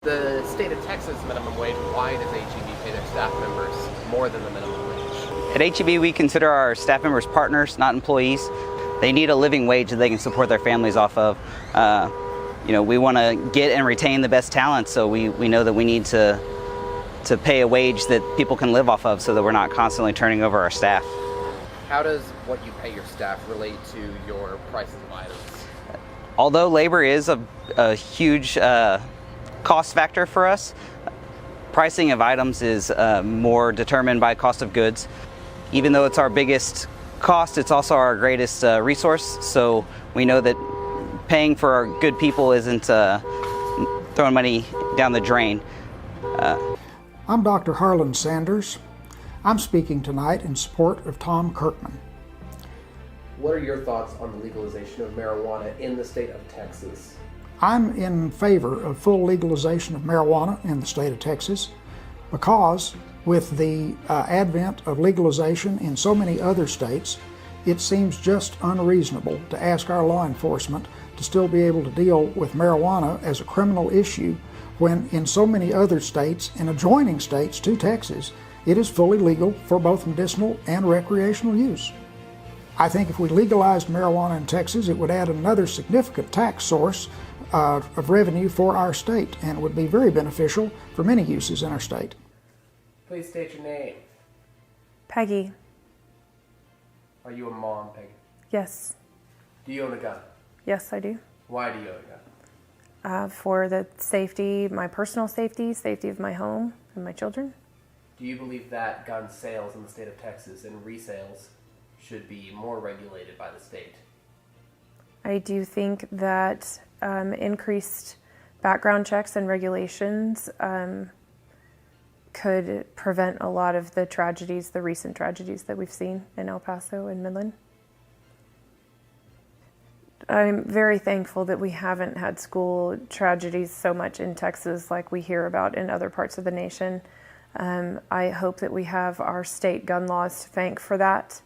The state of Texas minimum wage, why does HEB pay their staff members more than the minimum wage? At HEB, we consider our staff members partners, not employees. They need a living wage that they can support their families off of. We want to get and retain the best talent, so we know that we need to pay a wage that people can live off of so that we're not constantly turning over our staff. How does what you pay your staff relate to your prices of items? Although labor is a huge cost factor for us, pricing of items is more determined by cost of goods. Even though it's our biggest cost, it's also our greatest resource, so we know that paying for our good people isn't throwing money down the drain. I'm Dr. Harlan Sanders. I'm speaking tonight in support of Tom Kirkman. What are your thoughts on the legalization of marijuana in the state of Texas? I'm in favor of full legalization of marijuana in the state of Texas because with the advent of legalization in so many other states, it seems just unreasonable to ask our law enforcement to still be able to deal with marijuana as a criminal issue when in so many other states and adjoining states to Texas, it is fully legal for both medicinal and recreational use. I think if we legalized marijuana in Texas, it would add another significant tax source of revenue for our state, and it would be very beneficial for many uses in our state. Please state your name. Peggy. Are you a mom, Peggy? Yes. Do you own a gun? Yes, I do. Why do you own a gun? For the safety, my personal safety, safety of my home and my children. Do you believe that gun sales in the state of Texas and resales should be more regulated by the state? I do think that increased background checks and regulations could prevent a lot of the tragedies, the recent tragedies that we've seen in El Paso and Midland. I'm very thankful that we haven't had school tragedies so much in Texas like we hear about in other parts of the nation. I hope that we have our state gun laws to thank for that,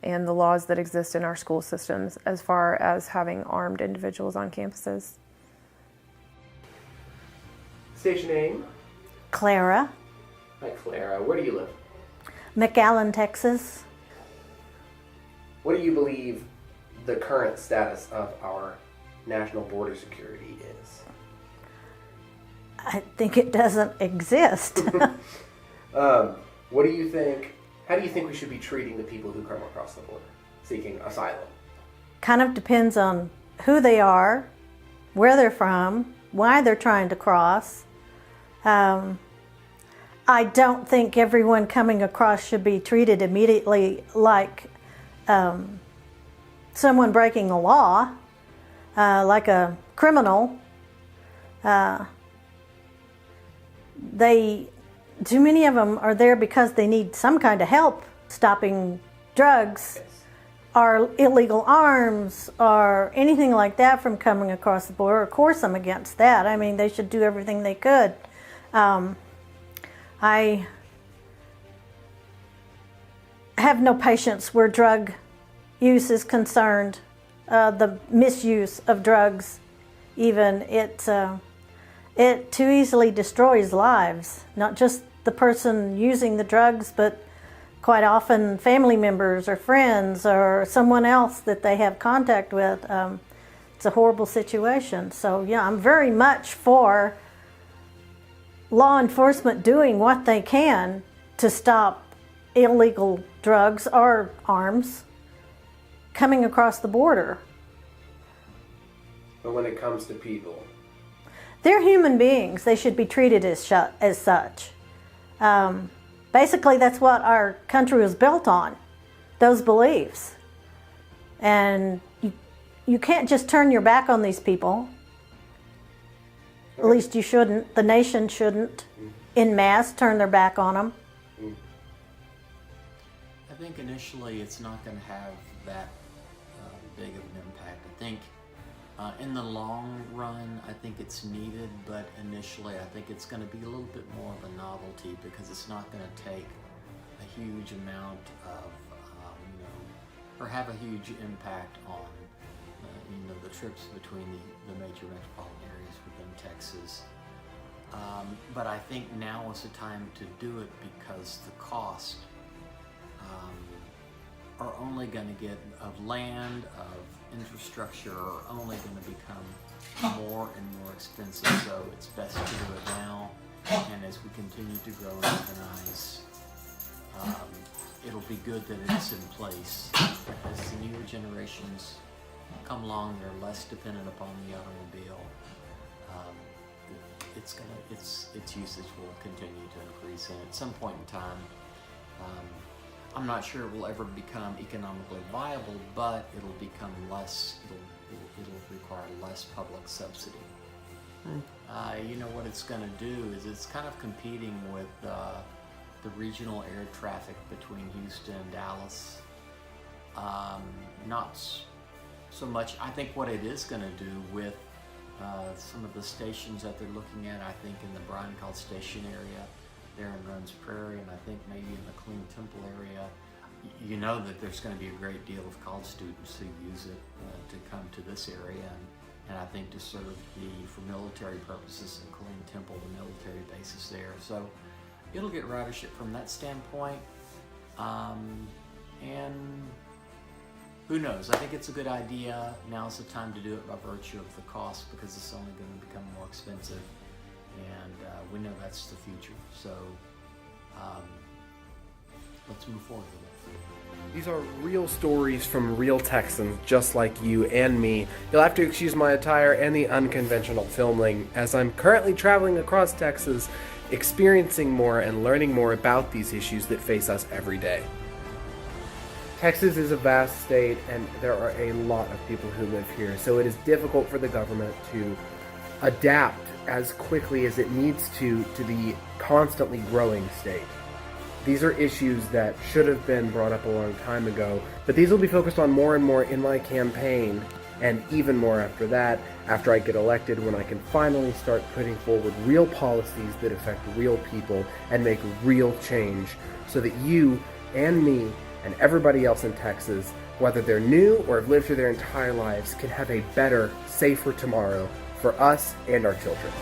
and the laws that exist in our school systems as far as having armed individuals on campuses. State your name. Clara. Hi, Clara. Where do you live? McAllen, Texas. What do you believe the current status of our national border security is? I think it doesn't exist. What do you think? How do you think we should be treating the people who come across the border seeking asylum? Kind of depends on who they are, where they're from, why they're trying to cross. I don't think everyone coming across should be treated immediately like someone breaking the law, like a criminal. Too many of them are there because they need some kind of help stopping drugs or illegal arms or anything like that from coming across the border. Of course, I'm against that. I mean, they should do everything they could. I have no patience where drug use is concerned, the misuse of drugs even. It too easily destroys lives, not just the person using the drugs, but quite often family members or friends or someone else that they have contact with. It's a horrible situation. So yeah, I'm very much for law enforcement doing what they can to stop illegal drugs or arms coming across the border. But when it comes to people, they're human beings. They should be treated as such. Basically, that's what our country was built on, those beliefs. And you can't just turn your back on these people. At least you shouldn't. The nation shouldn't, en masse, turn their back on them. I think initially it's not going to have that big of an impact. I think in the long run, I think it's needed, but initially I think it's going to be a little bit more of a novelty because it's not going to take a huge amount of, or have a huge impact on, the trips between the major metropolitan areas within Texas. But I think now is the time to do it because the cost are only going to get, of land, of infrastructure, are only going to become more and more expensive. So it's best to do it now. And as we continue to grow and urbanize, it'll be good that it's in place. As the newer generations come along, they're less dependent upon the automobile. Its usage will continue to increase, and at some point in time, I'm not sure it will ever become economically viable, but it'll become less. It'll require less public subsidy. You know what it's going to do is it's kind of competing with the regional air traffic between Houston and Dallas. Not so much. I think what it is going to do with some of the stations that they're looking at, I think in the Bryan College Station area, there in Runs Prairie, and I think maybe in the Clean Temple area, you know that there's going to be a great deal of college students who use it to come to this area, and I think to serve for military purposes in Clean Temple, the military bases there. So it'll get ridership from that standpoint, and who knows? I think it's a good idea. Now's the time to do it by virtue of the cost, because it's only going to become more expensive, and we know that's the future. So let's move forward with it. These are real stories from real Texans just like you and me. You'll have to excuse my attire and the unconventional filming, as I'm currently traveling across Texas, experiencing more and learning more about these issues that face us every day. Texas is a vast state, and there are a lot of people who live here, so it is difficult for the government to adapt as quickly as it needs to the constantly growing state. These are issues that should have been brought up a long time ago, but these will be focused on more and more in my campaign, and even more after that, after I get elected, when I can finally start putting forward real policies that affect real people and make real change, so that you and me and everybody else in Texas, whether they're new or have lived here their entire lives, can have a better, safer tomorrow for us and our children.